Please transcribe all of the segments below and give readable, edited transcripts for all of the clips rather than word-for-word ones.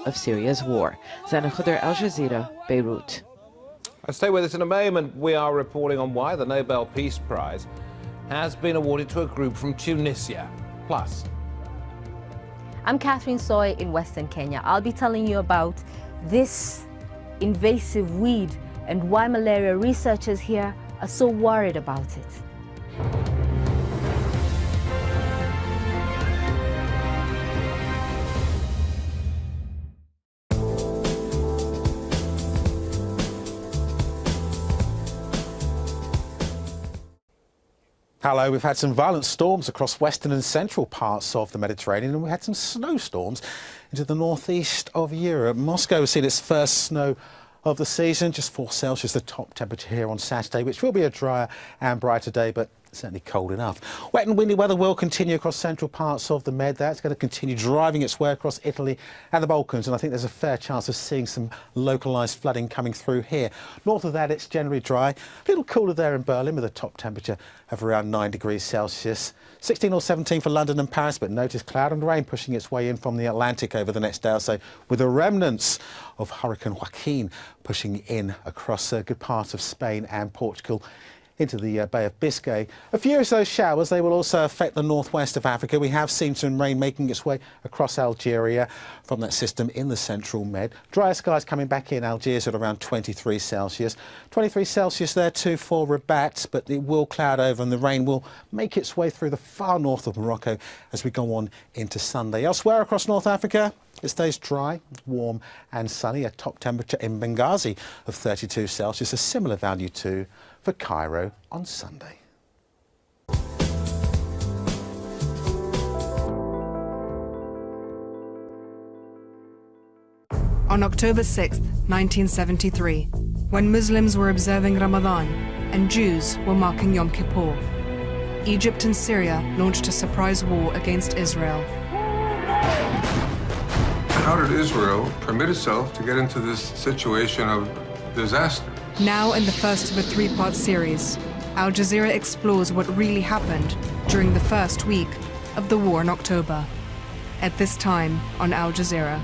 of Syria's war. Zana Khudr, Al Jazeera, Beirut. Stay with us in a moment. We are reporting on why the Nobel Peace Prize has been awarded to a group from Tunisia. Plus, I'm Catherine Soy in Western Kenya. I'll be telling you about this invasive weed and why malaria researchers here are so worried about it. Hello, we've had some violent storms across western and central parts of the Mediterranean, and we had some snowstorms into the northeast of Europe. Moscow has seen its first snow of the season, just 4 Celsius, the top temperature here on Saturday, which will be a drier and brighter day, but certainly cold enough. Wet and windy weather will continue across central parts of the Med. That's going to continue driving its way across Italy and the Balkans, and I think there's a fair chance of seeing some localised flooding coming through here. North of that, it's generally dry. A little cooler there in Berlin with a top temperature of around 9 degrees Celsius. 16 or 17 for London and Paris, but notice cloud and rain pushing its way in from the Atlantic over the next day or so, with the remnants of Hurricane Joaquin pushing in across a good part of Spain and Portugal into the Bay of Biscay. A few of those showers, they will also affect the northwest of Africa. We have seen some rain making its way across Algeria from that system in the central Med. Drier skies coming back in Algiers at around 23 Celsius. 23 Celsius there too for Rabat, but it will cloud over and the rain will make its way through the far north of Morocco as we go on into Sunday. Elsewhere across North Africa, it stays dry, warm and sunny. A top temperature in Benghazi of 32 Celsius, a similar value too for Cairo on Sunday. On October 6, 1973, when Muslims were observing Ramadan and Jews were marking Yom Kippur, Egypt and Syria launched a surprise war against Israel. How did Israel permit itself to get into this situation of disaster? Now in the first of a 3-part series, Al Jazeera explores what really happened during the first week of the war in October. At this time on Al Jazeera.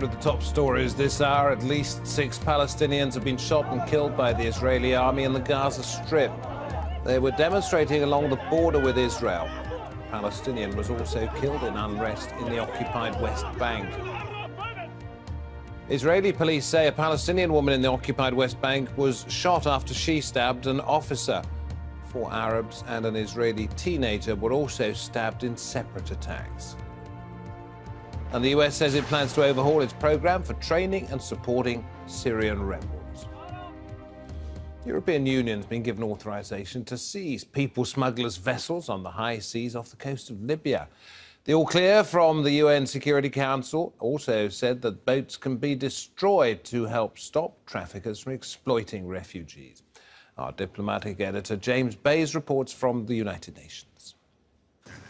With the top stories this hour, at least 6 Palestinians have been shot and killed by the Israeli army in the Gaza Strip. They were demonstrating along the border with Israel. A Palestinian was also killed in unrest in the occupied West Bank. Israeli police say a Palestinian woman in the occupied West Bank was shot after she stabbed an officer. 4 Arabs and an Israeli teenager were also stabbed in separate attacks. And the US says it plans to overhaul its program for training and supporting Syrian rebels. The European Union's been given authorization to seize people smugglers' vessels on the high seas off the coast of Libya. The all clear from the UN Security Council also said that boats can be destroyed to help stop traffickers from exploiting refugees. Our diplomatic editor James Bays reports from the United Nations.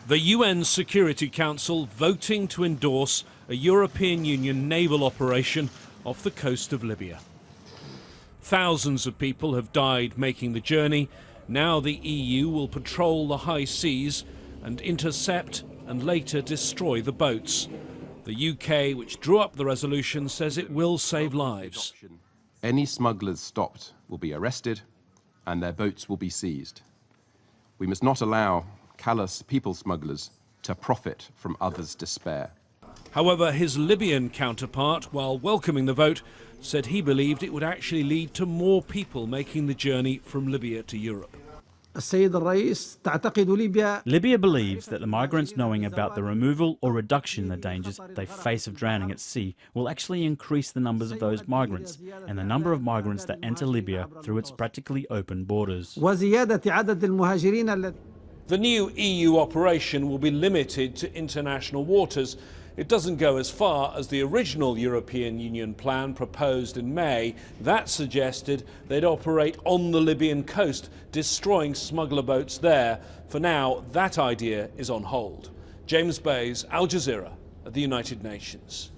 The UN Security Council voting to endorse a European Union naval operation off the coast of Libya. Thousands of people have died making the journey. Now the EU will patrol the high seas and intercept and later destroy the boats. The UK, which drew up the resolution, says it will save lives. Any smugglers stopped will be arrested and their boats will be seized. We must not allow callous people smugglers to profit from others' despair. However, his Libyan counterpart, while welcoming the vote, said he believed it would actually lead to more people making the journey from Libya to Europe. Libya believes that the migrants knowing about the removal or reduction in the dangers they face of drowning at sea will actually increase the numbers of those migrants and the number of migrants that enter Libya through its practically open borders. The new EU operation will be limited to international waters. It doesn't go as far as the original European Union plan proposed in May. That suggested they'd operate on the Libyan coast, destroying smuggler boats there. For now, that idea is on hold. James Bays, Al Jazeera, at the United Nations.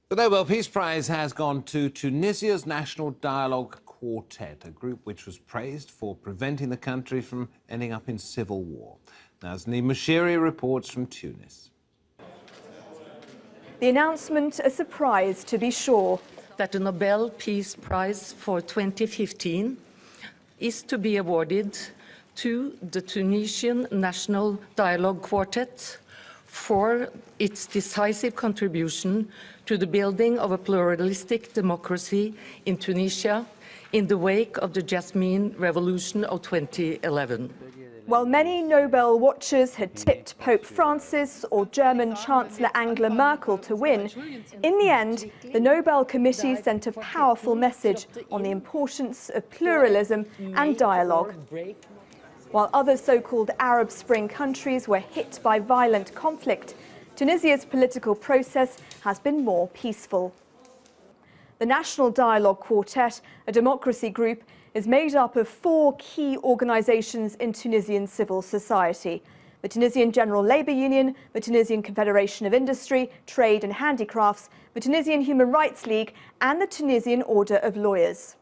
The Nobel Peace Prize has gone to Tunisia's National Dialogue Quartet, a group which was praised for preventing the country from ending up in civil war. Nazanin Moshiri reports from Tunis. The announcement a surprise, to be sure. That the Nobel Peace Prize for 2015 is to be awarded to the Tunisian National Dialogue Quartet for its decisive contribution to the building of a pluralistic democracy in Tunisia in the wake of the Jasmine Revolution of 2011. While many Nobel watchers had tipped Pope Francis or German Chancellor Angela Merkel to win, in the end, the Nobel Committee sent a powerful message on the importance of pluralism and dialogue. While other so-called Arab Spring countries were hit by violent conflict, Tunisia's political process has been more peaceful. The National Dialogue Quartet, a democracy group, is made up of 4 key organisations in Tunisian civil society: the Tunisian General Labour Union, the Tunisian Confederation of Industry, Trade and Handicrafts, the Tunisian Human Rights League and the Tunisian Order of Lawyers.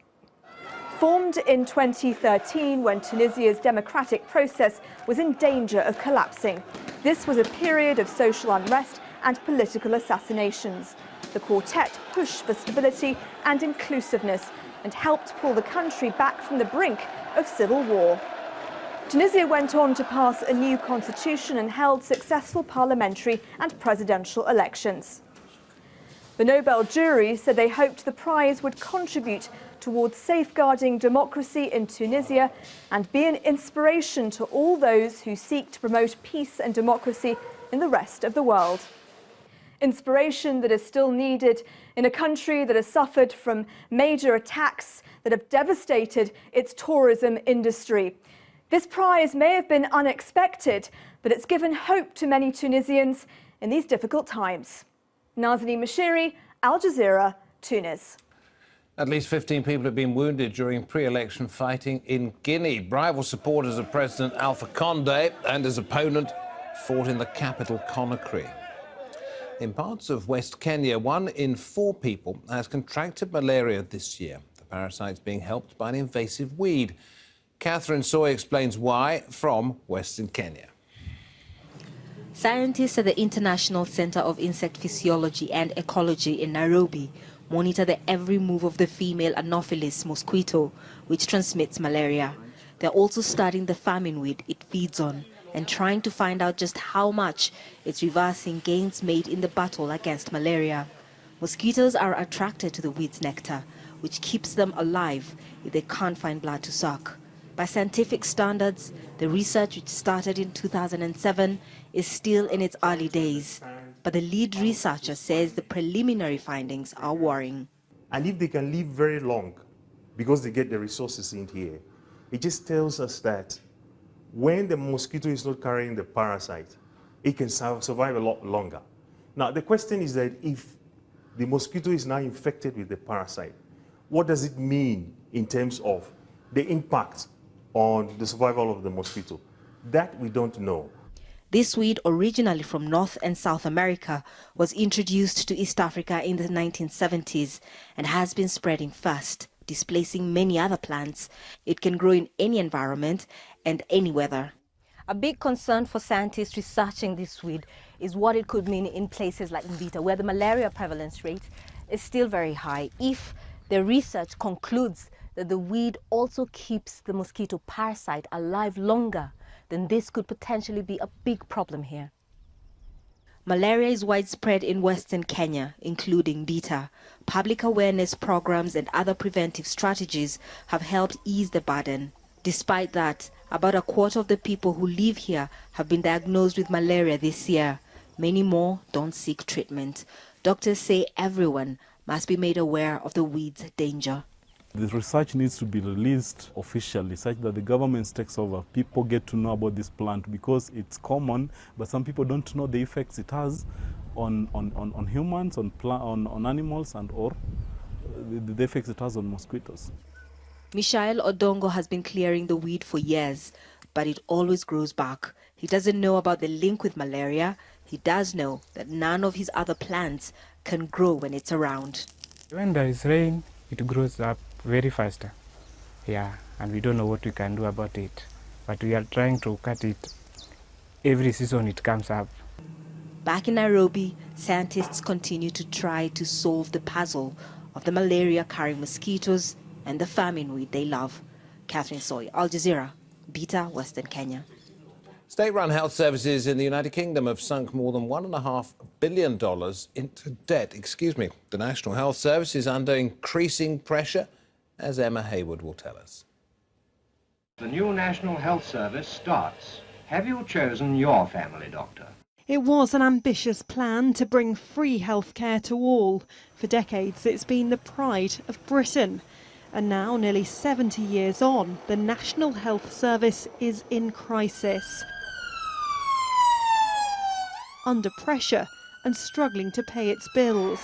Formed in 2013 when Tunisia's democratic process was in danger of collapsing, this was a period of social unrest and political assassinations. The quartet pushed for stability and inclusiveness and helped pull the country back from the brink of civil war. Tunisia went on to pass a new constitution and held successful parliamentary and presidential elections. The Nobel jury said they hoped the prize would contribute towards safeguarding democracy in Tunisia and be an inspiration to all those who seek to promote peace and democracy in the rest of the world. Inspiration that is still needed in a country that has suffered from major attacks that have devastated its tourism industry. This prize may have been unexpected, but it's given hope to many Tunisians in these difficult times. Nazanin Moshiri, Al Jazeera, Tunis. At least 15 people have been wounded during pre-election fighting in Guinea. Rival supporters of President Alpha Condé and his opponent fought in the capital, Conakry. In parts of West Kenya, 1 in 4 people has contracted malaria this year. The parasite's being helped by an invasive weed. Catherine Soy explains why from Western Kenya. Scientists at the International Center of Insect Physiology and Ecology in Nairobi monitor the every move of the female Anopheles mosquito, which transmits malaria. They're also studying the famine weed it feeds on and trying to find out just how much it's reversing gains made in the battle against malaria. Mosquitoes are attracted to the weed's nectar, which keeps them alive if they can't find blood to suck. By scientific standards, the research, which started in 2007, is still in its early days. But the lead researcher says the preliminary findings are worrying. And if they can live very long because they get the resources in here, it just tells us that when the mosquito is not carrying the parasite, it can survive a lot longer. Now, the question is that if the mosquito is now infected with the parasite, what does it mean in terms of the impact on the survival of the mosquito? That we don't know. This weed, originally from North and South America, was introduced to East Africa in the 1970s and has been spreading fast, displacing many other plants. It can grow in any environment and any weather. A big concern for scientists researching this weed is what it could mean in places like Mvita, where the malaria prevalence rate is still very high. If the research concludes that the weed also keeps the mosquito parasite alive longer, then this could potentially be a big problem here. Malaria is widespread in Western Kenya, including Mvita. Public awareness programs and other preventive strategies have helped ease the burden. Despite that, about a quarter of the people who live here have been diagnosed with malaria this year. Many more don't seek treatment. Doctors say everyone must be made aware of the weed's danger. The research needs to be released officially such that the government takes over. People get to know about this plant because it's common, but some people don't know the effects it has on humans, on animals, and or the effects it has on mosquitoes. Mishael Odongo has been clearing the weed for years, but it always grows back. He doesn't know about the link with malaria. He does know that none of his other plants can grow when it's around. When there is rain, it grows up very faster. Yeah, and we don't know what we can do about it. But we are trying to cut it. Every season it comes up. Back in Nairobi, scientists continue to try to solve the puzzle of the malaria-carrying mosquitoes and the famine weed they love. Catherine Soy, Al Jazeera, Beta, Western Kenya. State-run health services in the United Kingdom have sunk more than $1.5 billion into debt. The National Health Service is under increasing pressure, as Emma Hayward will tell us. The new National Health Service starts. Have you chosen your family doctor? It was an ambitious plan to bring free healthcare to all. For decades, it's been the pride of Britain. And now, nearly 70 years on, the National Health Service is in crisis. Under pressure and struggling to pay its bills.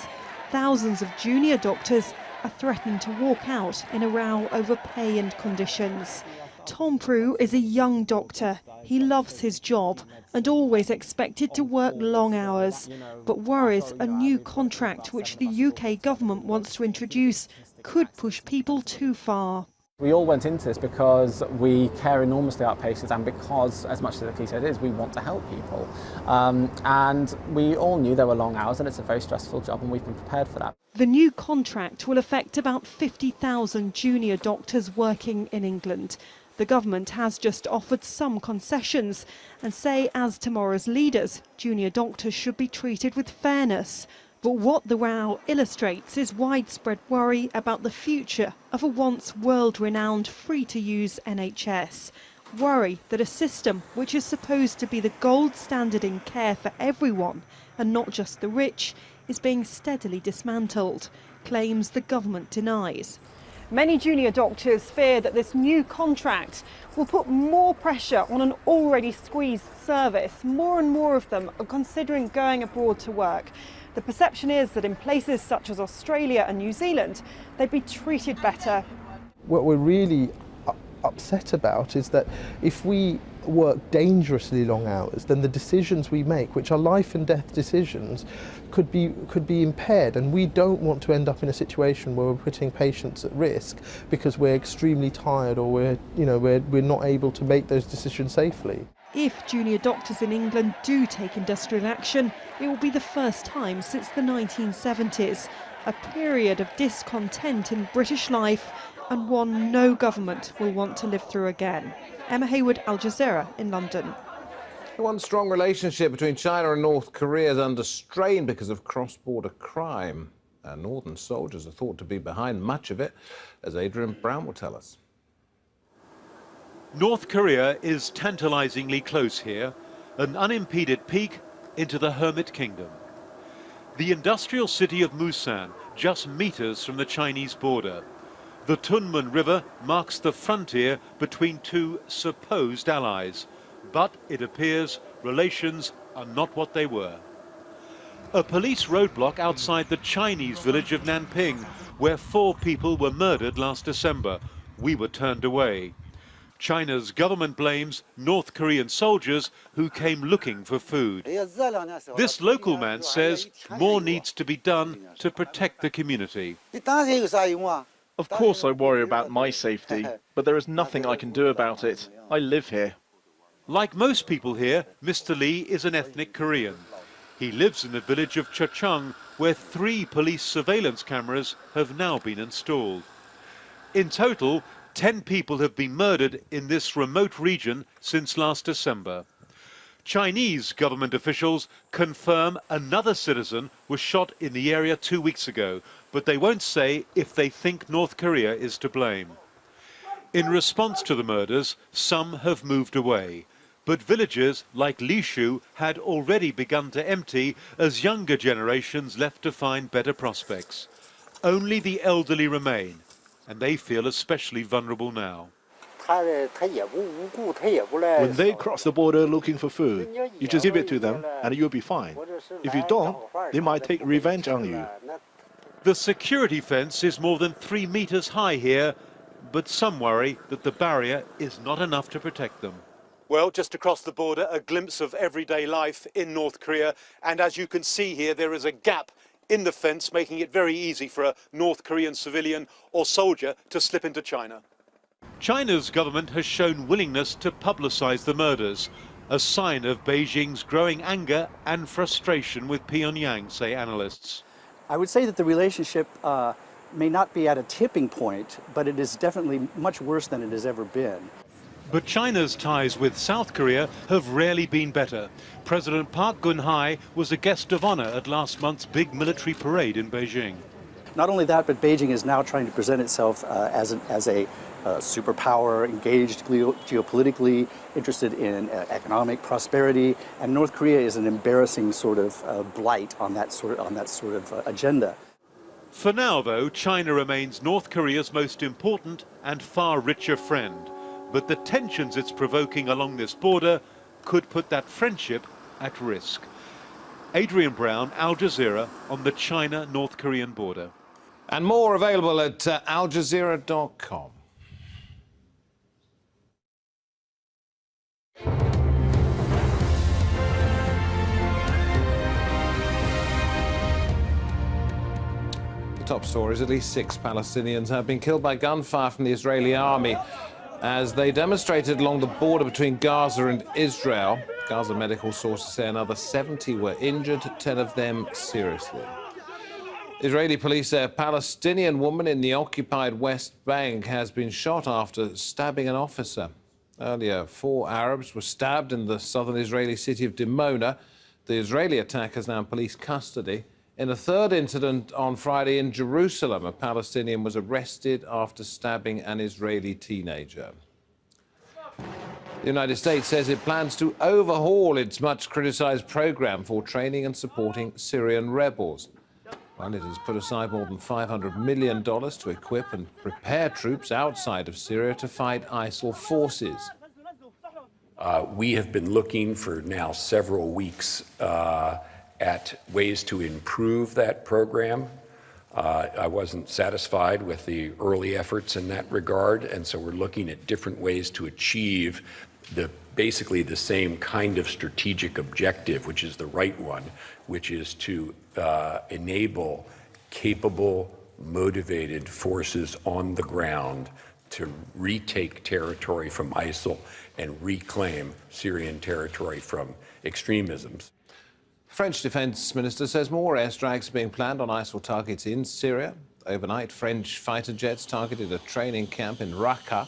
Thousands of junior doctors are threatening to walk out in a row over pay and conditions. Tom Prue is a young doctor. He loves his job and always expected to work long hours, but worries a new contract which the UK government wants to introduce could push people too far. We all went into this because we care enormously about patients and because, as much as the cliche it is, we want to help people. And we all knew there were long hours and it's a very stressful job and we've been prepared for that. The new contract will affect about 50,000 junior doctors working in England. The government has just offered some concessions and say, as tomorrow's leaders, junior doctors should be treated with fairness. But what the row illustrates is widespread worry about the future of a once world-renowned free-to-use NHS. Worry that a system which is supposed to be the gold standard in care for everyone, and not just the rich, is being steadily dismantled, claims the government denies. Many junior doctors fear that this new contract will put more pressure on an already squeezed service. More and more of them are considering going abroad to work. The perception is that in places such as Australia and New Zealand, they'd be treated better. What we're really upset about is that if we work dangerously long hours, then the decisions we make, which are life and death decisions, could be impaired, and we don't want to end up in a situation where we're putting patients at risk because we're extremely tired or we're not able to make those decisions safely. If junior doctors in England do take industrial action, it will be the first time since the 1970s, a period of discontent in British life and one no government will want to live through again. Emma Hayward, Al Jazeera in London. One strong relationship between China and North Korea is under strain because of cross-border crime. Northern soldiers are thought to be behind much of it, as Adrian Brown will tell us. North Korea is tantalizingly close here, an unimpeded peek into the Hermit Kingdom. The industrial city of Musan, just meters from the Chinese border. The Tunman River marks the frontier between two supposed allies, but it appears relations are not what they were. A police roadblock outside the Chinese village of Nanping, where 4 people were murdered last December. We were turned away. China's government blames North Korean soldiers who came looking for food. This local man says more needs to be done to protect the community. Of course I worry about my safety, but there is nothing I can do about it. I live here. Like most people here, Mr. Lee is an ethnic Korean. He lives in the village of Chachung, where 3 police surveillance cameras have now been installed. In total, 10 people have been murdered in this remote region since last December. Chinese government officials confirm another citizen was shot in the area 2 weeks ago, but they won't say if they think North Korea is to blame. In response to the murders, some have moved away, but villages like Lishu had already begun to empty as younger generations left to find better prospects. Only the elderly remain, and they feel especially vulnerable now. When they cross the border looking for food, you just give it to them and you'll be fine. If you don't, they might take revenge on you. The security fence is more than 3 meters high here, but some worry that the barrier is not enough to protect them. Well, just across the border, a glimpse of everyday life in North Korea. And as you can see here, there is a gap in the fence, making it very easy for a North Korean civilian or soldier to slip into China. China's government has shown willingness to publicize the murders, a sign of Beijing's growing anger and frustration with Pyongyang, say analysts. I would say that the relationship may not be at a tipping point, but it is definitely much worse than it has ever been. But China's ties with South Korea have rarely been better. President Park Geun-hye was a guest of honor at last month's big military parade in Beijing. Not only that, but Beijing is now trying to present itself as a superpower, engaged geopolitically, interested in economic prosperity, and North Korea is an embarrassing sort of blight on that sort of agenda. For now, though, China remains North Korea's most important and far richer friend. But the tensions it's provoking along this border could put that friendship at risk. Adrian Brown, Al Jazeera, on the China-North Korean border. And more available at aljazeera.com. The top story is at least 6 Palestinians have been killed by gunfire from the Israeli army as they demonstrated along the border between Gaza and Israel. Gaza medical sources say another 70 were injured, 10 of them seriously. Israeli police say a Palestinian woman in the occupied West Bank has been shot after stabbing an officer. Earlier, 4 Arabs were stabbed in the southern Israeli city of Dimona. The Israeli attacker is now in police custody. In a third incident on Friday in Jerusalem, a Palestinian was arrested after stabbing an Israeli teenager. The United States says it plans to overhaul its much-criticized program for training and supporting Syrian rebels. Well, it has put aside more than $500 million to equip and prepare troops outside of Syria to fight ISIL forces. We have been looking for now several weeks at ways to improve that program. I wasn't satisfied with the early efforts in that regard, and so we're looking at different ways to achieve basically the same kind of strategic objective, which is the right one, which is to enable capable, motivated forces on the ground to retake territory from ISIL and reclaim Syrian territory from extremisms. French Defense Minister says more airstrikes are being planned on ISIL targets in Syria. Overnight, French fighter jets targeted a training camp in Raqqa,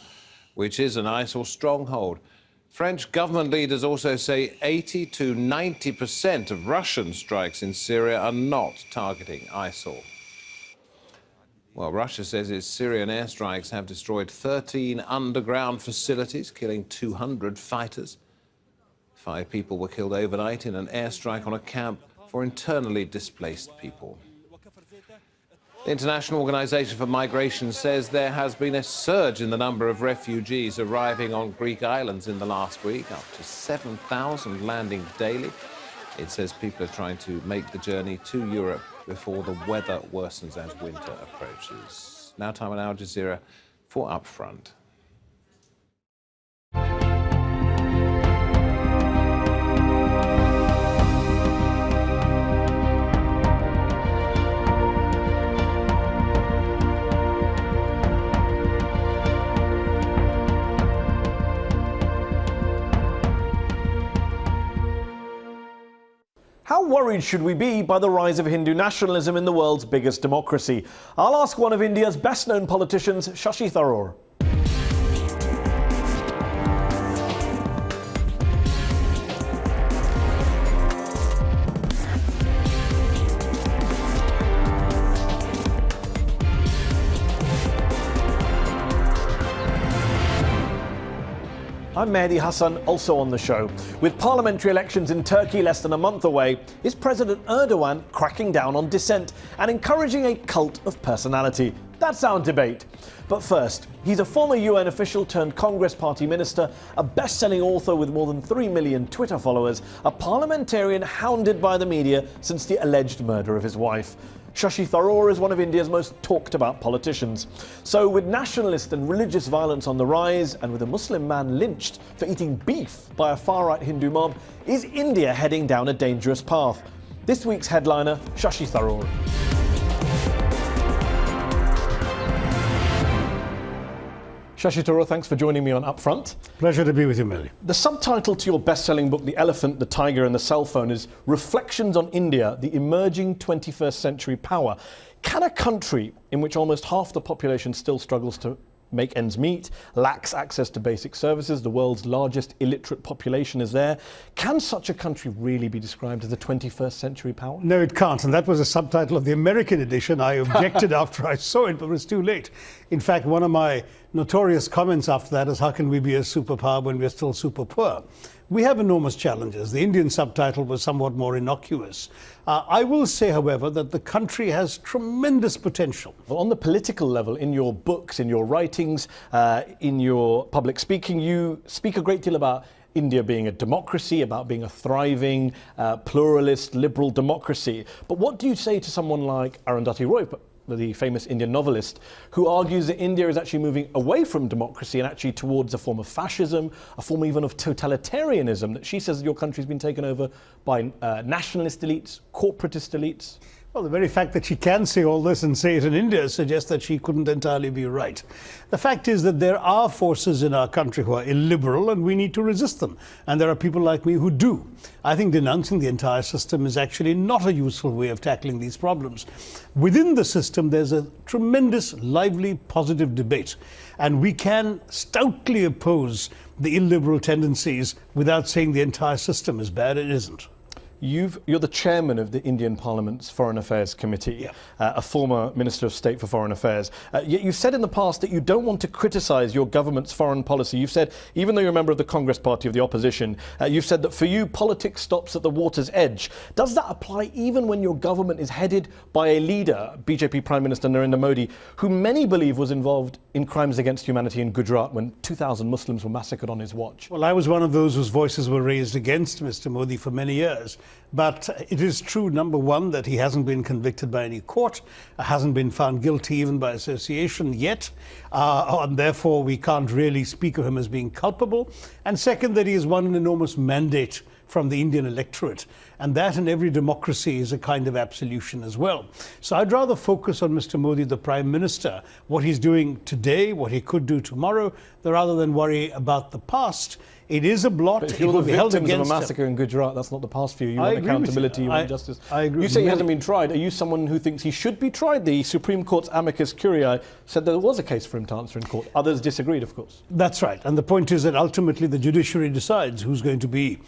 which is an ISIL stronghold. French government leaders also say 80 to 90% of Russian strikes in Syria are not targeting ISIL. Well, Russia says its Syrian airstrikes have destroyed 13 underground facilities, killing 200 fighters. 5 people were killed overnight in an airstrike on a camp for internally displaced people. The International Organization for Migration says there has been a surge in the number of refugees arriving on Greek islands in the last week, up to 7,000 landing daily. It says people are trying to make the journey to Europe before the weather worsens as winter approaches. Now time on Al Jazeera for Upfront. How worried should we be by the rise of Hindu nationalism in the world's biggest democracy? I'll ask one of India's best-known politicians, Shashi Tharoor. I'm Mehdi Hassan, also on the show. With parliamentary elections in Turkey less than a month away, is President Erdogan cracking down on dissent and encouraging a cult of personality? That's our debate. But first, he's a former UN official turned Congress Party minister, a best-selling author with more than 3 million Twitter followers, a parliamentarian hounded by the media since the alleged murder of his wife. Shashi Tharoor is one of India's most talked-about politicians. So with nationalist and religious violence on the rise, and with a Muslim man lynched for eating beef by a far-right Hindu mob, is India heading down a dangerous path? This week's headliner, Shashi Tharoor. Shashi Tharoor, thanks for joining me on Upfront. Pleasure to be with you, Mary. The subtitle to your best-selling book, The Elephant, the Tiger and the Cell Phone, is Reflections on India, the Emerging 21st Century Power. Can a country in which almost half the population still struggles to make ends meet, lacks access to basic services, the world's largest illiterate population is there, can such a country really be described as a 21st century power? No, it can't. And that was a subtitle of the American edition. I objected after I saw it, but it was too late. In fact, one of my notorious comments after that is, how can we be a superpower when we're still super poor? We have enormous challenges. The Indian subtitle was somewhat more innocuous. I will say, however, that the country has tremendous potential. Well, on the political level, in your books, in your writings, in your public speaking, you speak a great deal about India being a democracy, about being a thriving, pluralist, liberal democracy. But what do you say to someone like Arundhati Roy, the famous Indian novelist, who argues that India is actually moving away from democracy and actually towards a form of fascism, a form even of totalitarianism, that she says that your country's been taken over by nationalist elites, corporatist elites? Well, the very fact that she can say all this and say it in India suggests that she couldn't entirely be right. The fact is that there are forces in our country who are illiberal, and we need to resist them. And there are people like me who do. I think denouncing the entire system is actually not a useful way of tackling these problems. Within the system, there's a tremendous, lively, positive debate. And we can stoutly oppose the illiberal tendencies without saying the entire system is bad. It isn't. You're the chairman of the Indian Parliament's Foreign Affairs Committee, a former Minister of State for Foreign Affairs. Yet you've said in the past that you don't want to criticise your government's foreign policy. You've said, even though you're a member of the Congress Party of the opposition, you've said that for you, politics stops at the water's edge. Does that apply even when your government is headed by a leader, BJP Prime Minister Narendra Modi, who many believe was involved in crimes against humanity in Gujarat when 2,000 Muslims were massacred on his watch? Well, I was one of those whose voices were raised against Mr. Modi for many years. But it is true, number one, that he hasn't been convicted by any court, hasn't been found guilty even by association yet, and therefore we can't really speak of him as being culpable. And second, that he has won an enormous mandate from the Indian electorate. And that in every democracy is a kind of absolution as well. So I'd rather focus on Mr. Modi, the Prime Minister, what he's doing today, what he could do tomorrow, rather than worry about the past. It is a blot. But if you're the victims of a massacre in Gujarat, that's not the past for you. You want accountability, you want justice. I agree. You say he hasn't been tried. Are you someone who thinks he should be tried? The Supreme Court's amicus curiae said there was a case for him to answer in court. Others disagreed, of course. That's right. And the point is that ultimately the judiciary decides who's going to be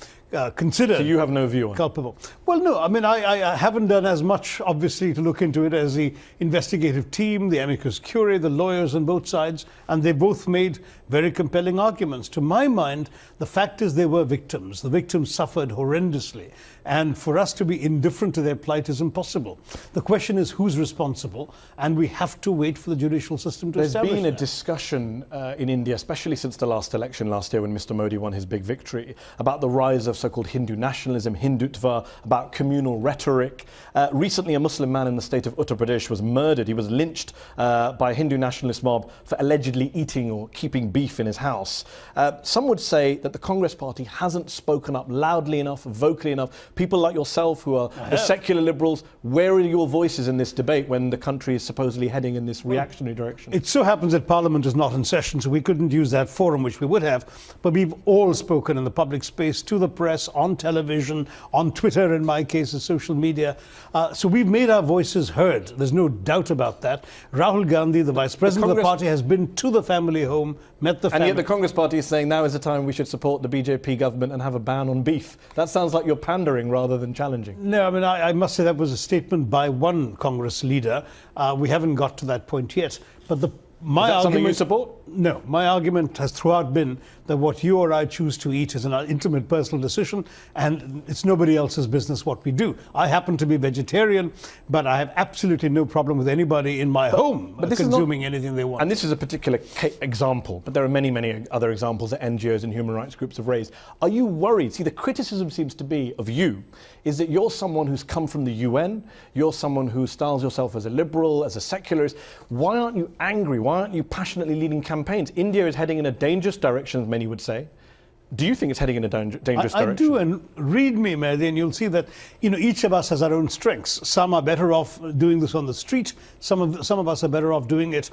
considered. So you have no view on culpable. Well, no. I mean, I haven't done as much, obviously, to look into it as the investigative team, the amicus curiae, the lawyers on both sides, and they both made very compelling arguments. To my mind, the fact is they were victims. The victims suffered horrendously. And for us to be indifferent to their plight is impossible. The question is who's responsible, and we have to wait for the judicial system to establish that. There's been a discussion in India, especially since the last election last year when Mr. Modi won his big victory, about the rise of so-called Hindu nationalism, Hindutva, about communal rhetoric. Recently, a Muslim man in the state of Uttar Pradesh was murdered. He was lynched by a Hindu nationalist mob for allegedly eating or keeping beef in his house. Some would say that the Congress Party hasn't spoken up loudly enough, vocally enough. People like yourself who are the secular liberals, where are your voices in this debate when the country is supposedly heading in this reactionary direction? It so happens that Parliament is not in session, so we couldn't use that forum, which we would have. But we've all spoken in the public space, to the press, on television, on Twitter, in my case, social media. So we've made our voices heard. There's no doubt about that. Rahul Gandhi, the Vice President of the party, has been to the family home, met the family. And yet the Congress Party is saying now is the time we should support the BJP government and have a ban on beef. That sounds like you're pandering rather than challenging. No, I mean, I must say that was a statement by one Congress leader. We haven't got to that point yet. But my is that argument, something you support? No, my argument has throughout been that what you or I choose to eat is an intimate personal decision, and it's nobody else's business what we do. I happen to be vegetarian, but I have absolutely no problem with anybody in my home consuming anything they want. And this is a particular example, but there are many, many other examples that NGOs and human rights groups have raised. Are you worried? See, the criticism seems to be of you is that you're someone who's come from the UN, you're someone who styles yourself as a liberal, as a secularist. Why aren't you angry? Why aren't you passionately leading campaigns? India is heading in a dangerous direction, as many would say. Do you think it's heading in a dangerous direction? I do, and read me, Mehdi, and you'll see that each of us has our own strengths. Some are better off doing this on the street. Some of us are better off doing it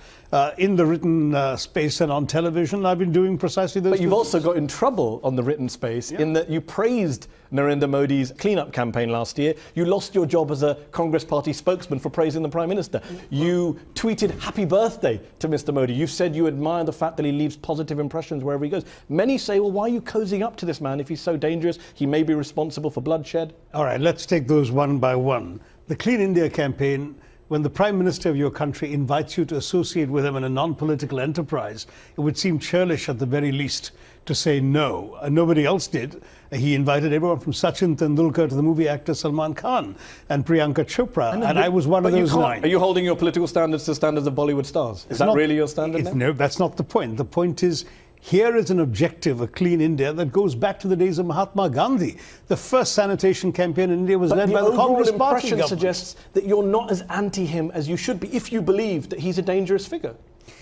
in the written space and on television. I've been doing precisely those. But you've also got in trouble on the written space in that you praised Narendra Modi's clean-up campaign last year. You lost your job as a Congress party spokesman for praising the Prime Minister. You tweeted happy birthday to Mr. Modi. You said you admire the fact that he leaves positive impressions wherever he goes. Many say, well, why are you cozying up to this man if he's so dangerous? He may be responsible for bloodshed. All right, let's take those one by one. The Clean India campaign, when the Prime Minister of your country invites you to associate with him in a non-political enterprise, it would seem churlish at the very least to say no. Nobody else did. He invited everyone from Sachin Tendulkar to the movie actor Salman Khan and Priyanka Chopra, and I was one of those 9. Are you holding your political standards to standards of Bollywood stars? Is that really your standard now? No, that's not the point. The point is, here is an objective, a clean India, that goes back to the days of Mahatma Gandhi. The first sanitation campaign in India was led by the Congress Party government. The impression suggests that you're not as anti him as you should be, if you believe that he's a dangerous figure.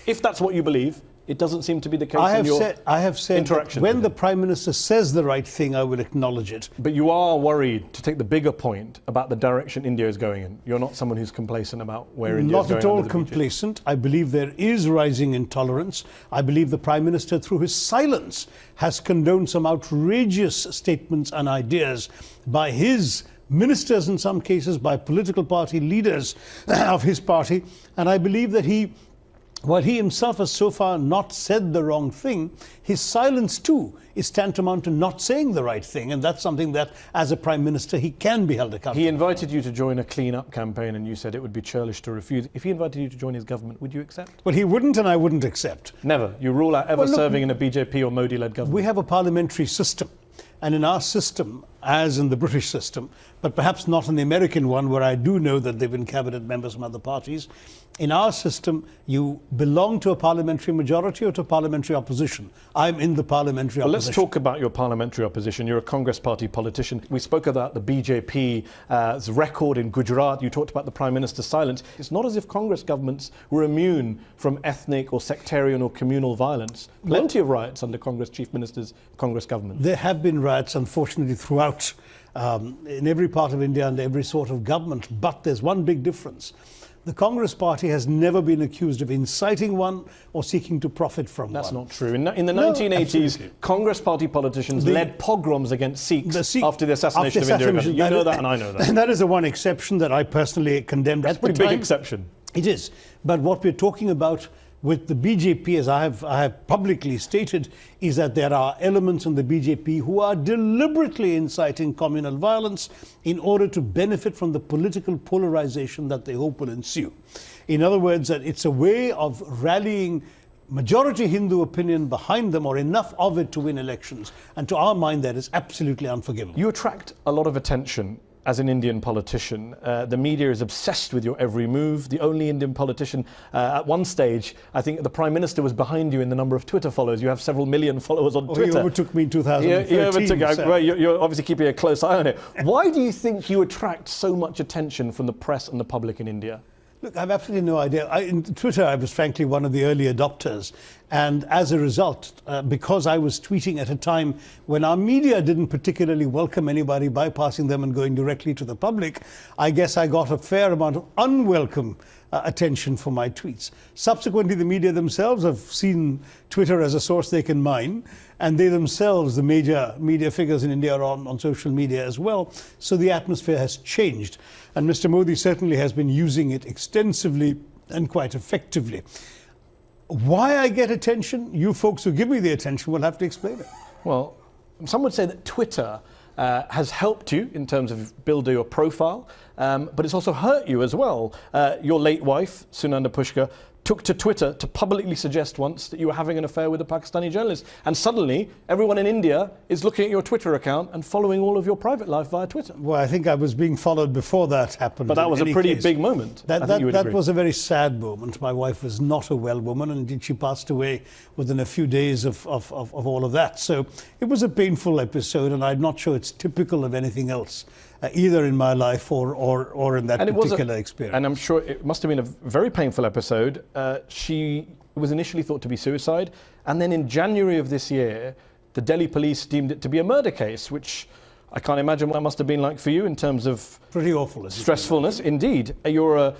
If that's what you believe, it doesn't seem to be the case in your I have said interaction. When the Prime Minister says the right thing, I will acknowledge it. But you are worried, to take the bigger point, about the direction India is going in. You're not someone who's complacent about where India is going. Not at all complacent. I believe there is rising intolerance. I believe the Prime Minister, through his silence, has condoned some outrageous statements and ideas by his ministers, in some cases, by political party leaders of his party. And I believe that while he himself has so far not said the wrong thing, his silence too is tantamount to not saying the right thing, and that's something that, as a Prime Minister, he can be held accountable. He invited you to join a clean-up campaign, and you said it would be churlish to refuse. If he invited you to join his government, would you accept? Well, he wouldn't, and I wouldn't accept. Never? You rule out ever serving in a BJP or Modi-led government? We have a parliamentary system, and in our system, as in the British system, but perhaps not in the American one, where I do know that they've been cabinet members from other parties, in our system, you belong to a parliamentary majority or to parliamentary opposition. I'm in the parliamentary opposition. Let's talk about your parliamentary opposition. You're a Congress party politician. We spoke about the BJP's record in Gujarat. You talked about the Prime Minister's silence. It's not as if Congress governments were immune from ethnic or sectarian or communal violence. Plenty of riots under Congress chief ministers, Congress government. There have been riots, unfortunately, throughout in every part of India and every sort of government. But there's one big difference. The Congress Party has never been accused of inciting one or seeking to profit from one. That's not true. In the 1980s, absolutely. Congress Party politicians led pogroms against Sikhs after the assassination of Indira Gandhi. You know that and I know that. And that is the one exception that I personally condemned. That's a pretty big exception. It is. But what we're talking about with the BJP, as I have publicly stated, is that there are elements in the BJP who are deliberately inciting communal violence in order to benefit from the political polarization that they hope will ensue. In other words, that it's a way of rallying majority Hindu opinion behind them, or enough of it to win elections. And to our mind, that is absolutely unforgivable. You attract a lot of attention as an Indian politician. The media is obsessed with your every move. The only Indian politician, at one stage, I think the Prime Minister was behind you in the number of Twitter followers. You have several million followers on Twitter. He overtook me in 2013. You overtook, well, you're obviously keeping a close eye on it. Why do you think you attract so much attention from the press and the public in India? Look, I have absolutely no idea. In Twitter, I was frankly one of the early adopters. And as a result, because I was tweeting at a time when our media didn't particularly welcome anybody bypassing them and going directly to the public, I guess I got a fair amount of unwelcome attention for my tweets. Subsequently, the media themselves have seen Twitter as a source they can mine, and they themselves, the major media figures in India, are on social media as well. So the atmosphere has changed. And Mr. Modi certainly has been using it extensively and quite effectively. Why I get attention, you folks who give me the attention will have to explain it. Well, some would say that Twitter has helped you in terms of building your profile, but it's also hurt you as well. Your late wife, Sunanda Pushkar, took to Twitter to publicly suggest once that you were having an affair with a Pakistani journalist. And suddenly, everyone in India is looking at your Twitter account and following all of your private life via Twitter. Well, I think I was being followed before that happened. But that was a pretty big moment. That was a very sad moment. My wife was not a well woman, and indeed she passed away within a few days of all of that. So it was a painful episode, and I'm not sure it's typical of anything else. Either in my life or in that particular experience. And I'm sure it must have been a very painful episode. She was initially thought to be suicide, and then in January of this year, the Delhi police deemed it to be a murder case, which I can't imagine what it must have been like for you in terms of pretty awful stressfulness. Indeed, you're an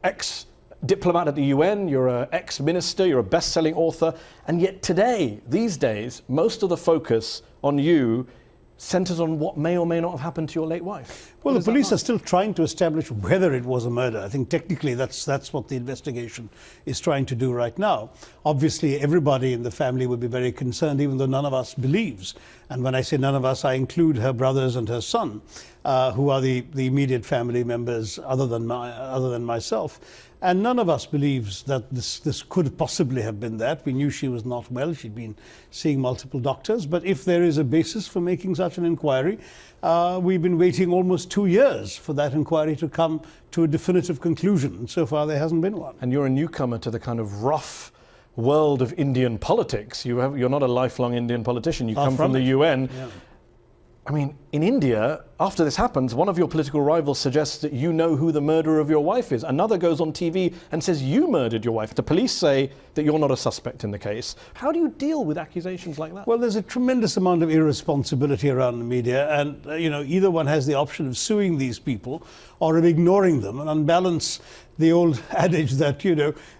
ex-diplomat at the UN, you're an ex-minister, you're a best-selling author, and yet today, these days, most of the focus on you centres on what may or may not have happened to your late wife. Well, the police are still trying to establish whether it was a murder. I think technically that's what the investigation is trying to do right now. Obviously, everybody in the family would be very concerned, even though none of us believes. And when I say none of us, I include her brothers and her son, who are the immediate family members other than myself. And none of us believes that this could possibly have been that. We knew she was not well. She'd been seeing multiple doctors. But if there is a basis for making such an inquiry, we've been waiting almost 2 years for that inquiry to come to a definitive conclusion. And so far, there hasn't been one. And you're a newcomer to the kind of rough world of Indian politics. You're not a lifelong Indian politician. You come from the UN. Yeah. I mean, in India, after this happens, one of your political rivals suggests that you know who the murderer of your wife is. Another goes on TV and says you murdered your wife. The police say that you're not a suspect in the case. How do you deal with accusations like that? Well, there's a tremendous amount of irresponsibility around the media, and either one has the option of suing these people or of ignoring them. And on balance, the old adage that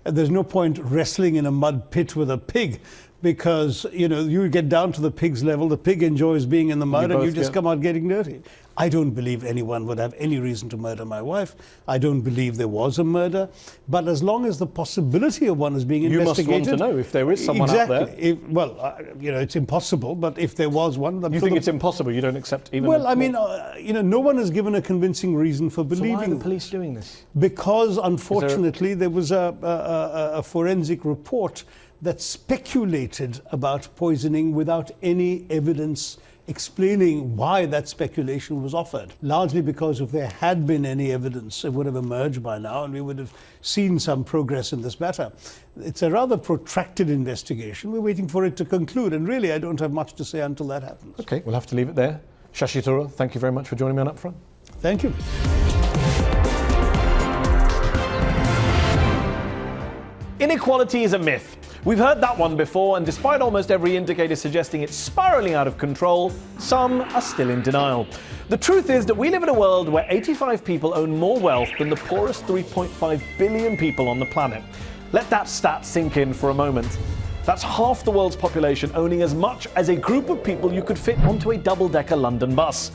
there's no point wrestling in a mud pit with a pig, because you get down to the pig's level, the pig enjoys being in the mud, and you just come out getting dirty. I don't believe anyone would have any reason to murder my wife. I don't believe there was a murder. But as long as the possibility of one is being investigated... You must want to know if there is someone out there. It's impossible, but if there was one... You think it's impossible? You don't accept even... Well, I mean, no one has given a convincing reason for believing... So why are the police doing this? Because, unfortunately, there was a forensic report that speculated about poisoning without any evidence explaining why that speculation was offered. Largely because if there had been any evidence, it would have emerged by now and we would have seen some progress in this matter. It's a rather protracted investigation. We're waiting for it to conclude, and really I don't have much to say until that happens. Okay, we'll have to leave it there. Shashi Tharoor, thank you very much for joining me on Upfront. Thank you. Inequality is a myth. We've heard that one before, and despite almost every indicator suggesting it's spiraling out of control, some are still in denial. The truth is that we live in a world where 85 people own more wealth than the poorest 3.5 billion people on the planet. Let that stat sink in for a moment. That's half the world's population owning as much as a group of people you could fit onto a double-decker London bus.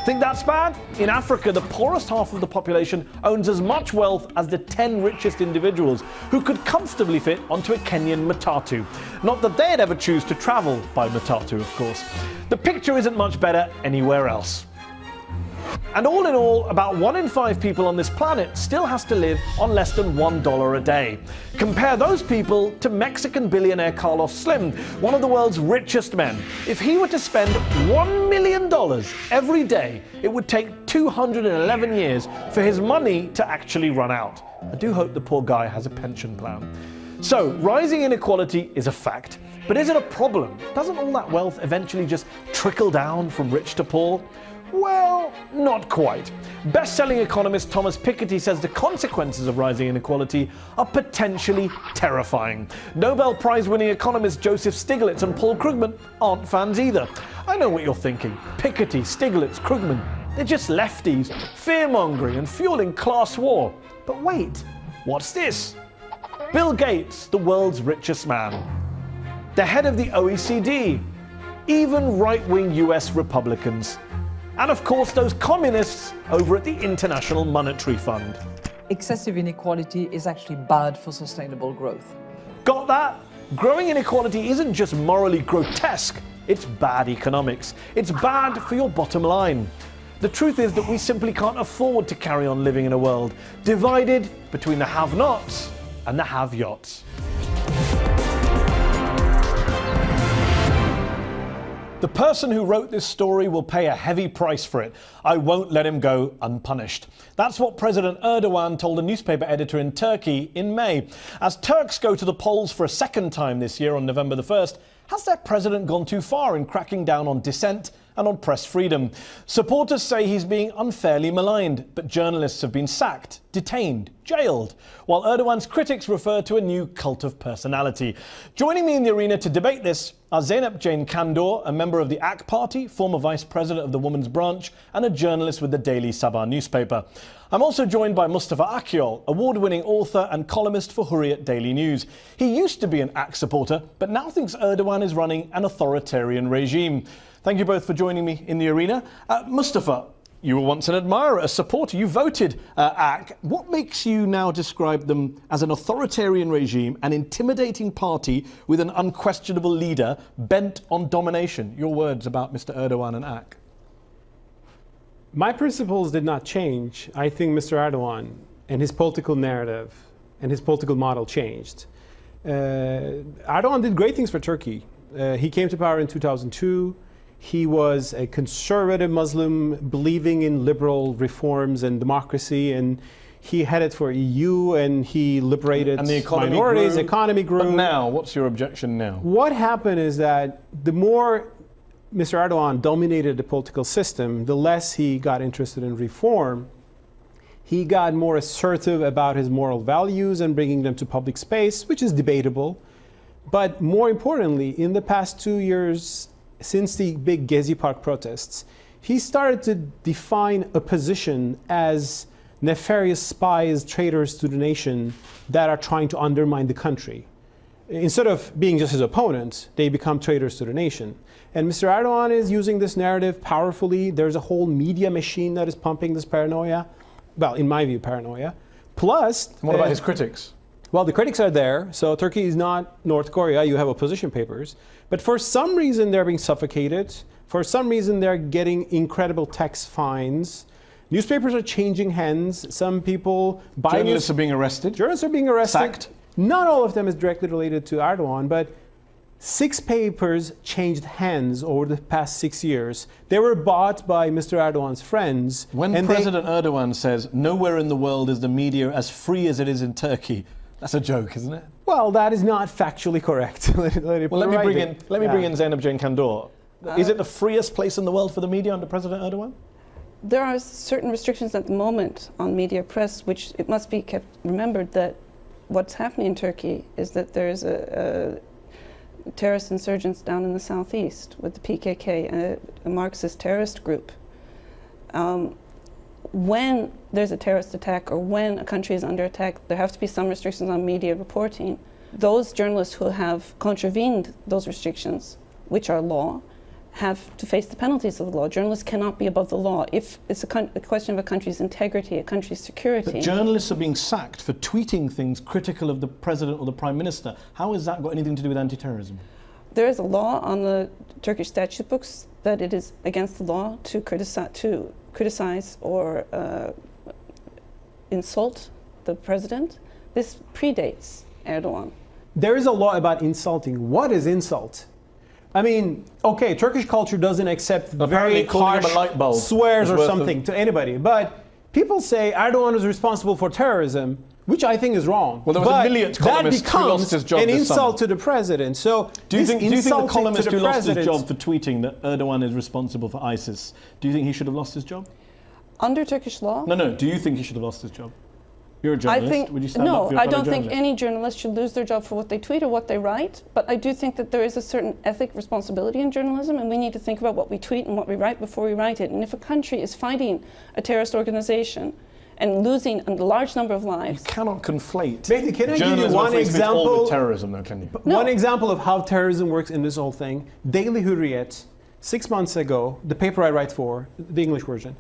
Think that's bad? In Africa, the poorest half of the population owns as much wealth as the 10 richest individuals, who could comfortably fit onto a Kenyan matatu. Not that they'd ever choose to travel by matatu, of course. The picture isn't much better anywhere else. And all in all, about 1 in 5 people on this planet still has to live on less than $1 a day. Compare those people to Mexican billionaire Carlos Slim, one of the world's richest men. If he were to spend $1 million every day, it would take 211 years for his money to actually run out. I do hope the poor guy has a pension plan. So, rising inequality is a fact. But is it a problem? Doesn't all that wealth eventually just trickle down from rich to poor? Well, not quite. Best-selling economist Thomas Piketty says the consequences of rising inequality are potentially terrifying. Nobel Prize-winning economists Joseph Stiglitz and Paul Krugman aren't fans either. I know what you're thinking. Piketty, Stiglitz, Krugman, they're just lefties, fear-mongering and fueling class war. But wait, what's this? Bill Gates, the world's richest man. The head of the OECD. Even right-wing US Republicans. And of course, those communists over at the International Monetary Fund. Excessive inequality is actually bad for sustainable growth. Got that? Growing inequality isn't just morally grotesque, it's bad economics. It's bad for your bottom line. The truth is that we simply can't afford to carry on living in a world divided between the have-nots and the have-yots. The person who wrote this story will pay a heavy price for it. I won't let him go unpunished. That's what President Erdogan told a newspaper editor in Turkey in May. As Turks go to the polls for a second time this year on November the 1st, has their president gone too far in cracking down on dissent and on press freedom? Supporters say he's being unfairly maligned, but journalists have been sacked, detained, jailed, while Erdogan's critics refer to a new cult of personality. Joining me in the arena to debate this are Zeynep Jane Kandor, a member of the AK Party, former vice president of the Women's Branch, and a journalist with the Daily Sabah newspaper. I'm also joined by Mustafa Akyol, award-winning author and columnist for Hurriyet Daily News. He used to be an AK supporter, but now thinks Erdogan is running an authoritarian regime. Thank you both for joining me in the arena. Mustafa, you were once an admirer, a supporter. You voted AK. What makes you now describe them as an authoritarian regime, an intimidating party with an unquestionable leader bent on domination? Your words about Mr. Erdogan and AK. My principles did not change. I think Mr. Erdogan and his political narrative and his political model changed. Erdogan did great things for Turkey. He came to power in 2002. He was a conservative Muslim believing in liberal reforms and democracy, and he headed for EU and he liberated minorities, economy grew. But now, what's your objection now? What happened is that the more Mr. Erdogan dominated the political system, the less he got interested in reform. He got more assertive about his moral values and bringing them to public space, which is debatable. But more importantly, in the past 2 years, since the big Gezi Park protests, he started to define opposition as nefarious spies, traitors to the nation that are trying to undermine the country. Instead of being just his opponent, they become traitors to the nation. And Mr. Erdogan is using this narrative powerfully. There's a whole media machine that is pumping this paranoia. Well, in my view, paranoia. Plus... And what about his critics? Well, the critics are there. So Turkey is not North Korea. You have opposition papers. But for some reason, they're being suffocated. For some reason, they're getting incredible tax fines. Newspapers are changing hands. Some people buy Journalists are being arrested. Journalists are being arrested. Sacked. Not all of them is directly related to Erdogan, but 6 papers changed hands over the past 6 years. They were bought by Mr. Erdogan's friends. When President Erdogan says, nowhere in the world is the media as free as it is in Turkey, that's a joke, isn't it? Well, that is not factually correct. Let me bring in Zeynep Jane Kandor. Is it the freest place in the world for the media under President Erdogan? There are certain restrictions at the moment on media press, which it must be kept remembered that what's happening in Turkey is that there's a terrorist insurgents down in the southeast with the PKK, a Marxist terrorist group. When there's a terrorist attack or when a country is under attack, there have to be some restrictions on media reporting. Those journalists who have contravened those restrictions, which are law, have to face the penalties of the law. Journalists cannot be above the law. If it's a question of a country's integrity, a country's security. But journalists are being sacked for tweeting things critical of the president or the prime minister. How has that got anything to do with anti-terrorism? There is a law on the Turkish statute books that it is against the law to criticize or insult the president. This predates Erdogan. There is a law about insulting. What is insult? I mean, okay, Turkish culture doesn't accept very harsh swears or something to anybody, but people say Erdogan is responsible for terrorism, which I think is wrong. Well, there was a millionth columnist who lost his job an this insult summer. to the president. So do you think the columnist who lost his job for tweeting that Erdogan is responsible for ISIS, do you think he should have lost his job? Under Turkish law? No. Do you think he should have lost his job? You're a journalist. Would you stand up for your I fellow don't think journalist? any journalist should lose their job for what they tweet or what they write, but I do think that there is a certain ethic responsibility in journalism, and we need to think about what we tweet and what we write before we write it. And if a country is fighting a terrorist organization and losing a large number of lives... You cannot conflate can I give you one example? With terrorism, though, can you? No. One example of how terrorism works in this whole thing. Daily Hurriyet, 6 months ago, the paper I write for, the English version,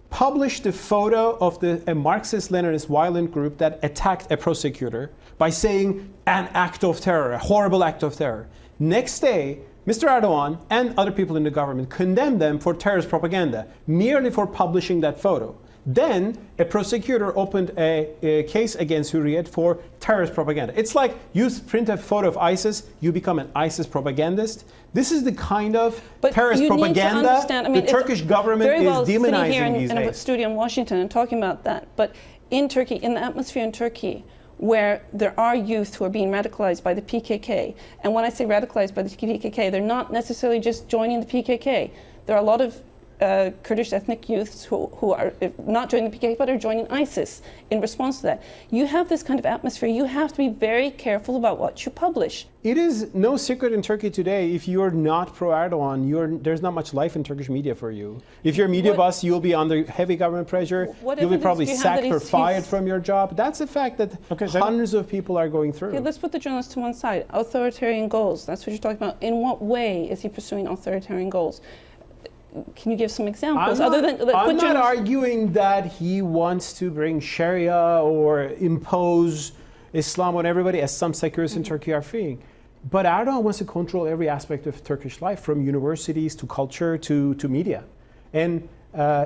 published a photo of a Marxist-Leninist violent group that attacked a prosecutor by saying an act of terror, a horrible act of terror. Next day, Mr. Erdogan and other people in the government condemned them for terrorist propaganda, merely for publishing that photo. Then a prosecutor opened a case against Hürriyet for terrorist propaganda. It's like you print a photo of ISIS, you become an ISIS propagandist. This is the kind of terrorist propaganda the Turkish government is demonizing these days. In a studio in Washington and talking about that, but in Turkey, in the atmosphere in Turkey, where there are youth who are being radicalized by the PKK, and when I say radicalized by the PKK, they're not necessarily just joining the PKK. There are a lot of Kurdish ethnic youths who are not joining the PKK but are joining ISIS in response to that. You have this kind of atmosphere. You have to be very careful about what you publish. It is no secret in Turkey today, if you're not pro-Erdogan, there's not much life in Turkish media for you. If you're a media bus, you'll be under heavy government pressure. You'll be probably sacked or fired from your job. That's a fact that hundreds of people are going through. Okay, let's put the journalist to one side. Authoritarian goals, that's what you're talking about. In what way is he pursuing authoritarian goals? Can you give some examples? I'm not arguing that he wants to bring Sharia or impose Islam on everybody, as some secularists in Turkey are feeling. But Erdogan wants to control every aspect of Turkish life, from universities to culture to media. And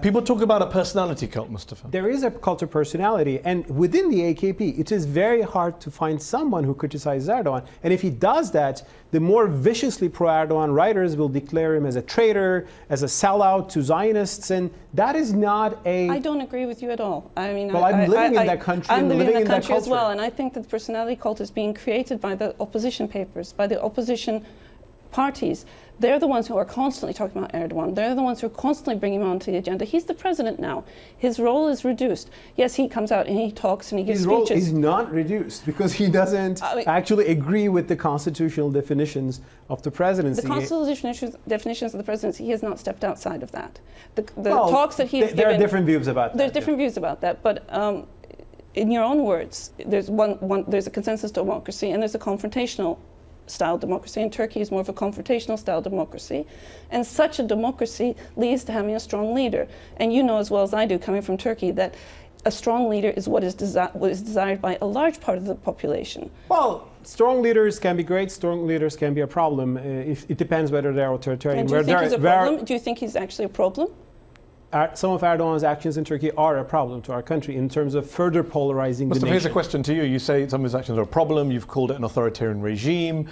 people talk about a personality cult, Mustafa. There is a cult of personality, and within the AKP, it is very hard to find someone who criticizes Erdogan. And if he does that, the more viciously pro-Erdogan writers will declare him as a traitor, as a sellout to Zionists, and that is not a... I don't agree with you at all. I mean, well, I'm living in that country. I'm living in that country as well, and I think that the personality cult is being created by the opposition papers, by the opposition parties. They're the ones who are constantly talking about Erdogan. They're the ones who are constantly bringing him onto the agenda. He's the president now. His role is reduced. Yes, he comes out and he talks and he gives speeches. His role is not reduced because he doesn't actually agree with the constitutional definitions of the presidency. The constitutional definitions of the presidency, he has not stepped outside of that. The talks that he's given... There are different views about that. There's different views about that, but in your own words, there's a consensus democracy and there's a confrontational style democracy, and Turkey is more of a confrontational style democracy, and such a democracy leads to having a strong leader. And you know as well as I do, coming from Turkey, that a strong leader is what is desired by a large part of the population. Well, strong leaders can be great, strong leaders can be a problem. It depends whether they're authoritarian. And do you think he's a problem? Do you think he's actually a problem? Some of Erdogan's actions in Turkey are a problem to our country in terms of further polarizing the nation. Here's a question to you. You say some of his actions are a problem. You've called it an authoritarian regime.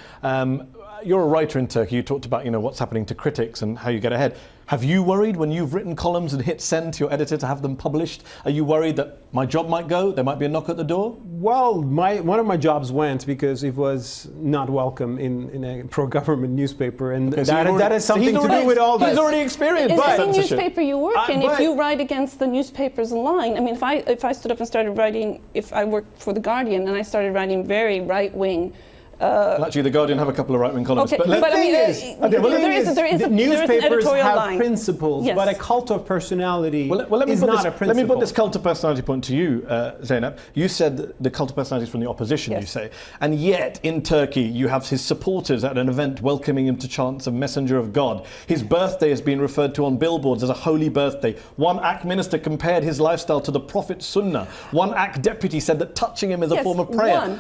You're a writer in Turkey. You talked about what's happening to critics and how you get ahead. Have you worried when you've written columns and hit send to your editor to have them published? Are you worried that my job might go? There might be a knock at the door? Well, one of my jobs went because it was not welcome in a pro-government newspaper, and that has something to do with all this. He's already experienced any newspaper you work in, if you write against the newspaper's line, I mean, if I stood up and started writing, if I worked for The Guardian and I started writing very right-wing, well, actually, The Guardian have a couple of right-wing columns. Okay, but I mean, newspapers have line. principles, yes. But a cult of personality is not a principle. Let me put this cult of personality point to you, Zeynep. You said the cult of personality is from the opposition, yes. You say. And yet, in Turkey, you have his supporters at an event welcoming him to chants of Messenger of God. His birthday has been referred to on billboards as a holy birthday. One AK minister compared his lifestyle to the Prophet's Sunnah. One AK deputy said that touching him is a form of prayer.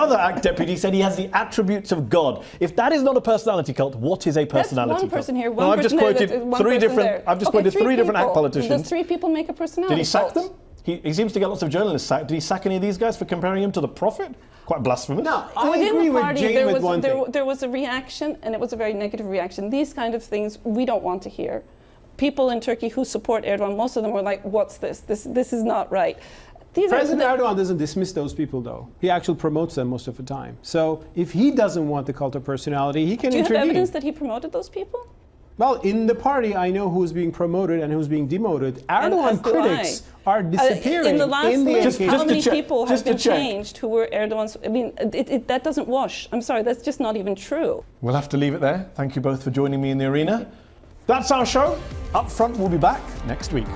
Another AK deputy said he has the attributes of God. If that is not a personality cult, what is a personality cult? That's one person here, one I've just quoted three different. I've just quoted three different AK politicians. Does 3 people make a personality Did he sack them? He seems to get lots of journalists sacked. Did he sack any of these guys for comparing him to the Prophet? Quite blasphemous. No, I agree with Jane with one thing. There was a reaction, and it was a very negative reaction. These kind of things we don't want to hear. People in Turkey who support Erdogan, most of them were like, "What's this? This is not right." President Erdogan doesn't dismiss those people, though. He actually promotes them most of the time. So if he doesn't want the cult of personality, he can intervene. Do you have evidence that he promoted those people? Well, in the party, I know who's being promoted and who's being demoted. Erdogan critics are disappearing in the last list. How many people have been changed who were Erdogan's? I mean, that doesn't wash. I'm sorry, that's just not even true. We'll have to leave it there. Thank you both for joining me in the arena. That's our show. Up Front will be back next week.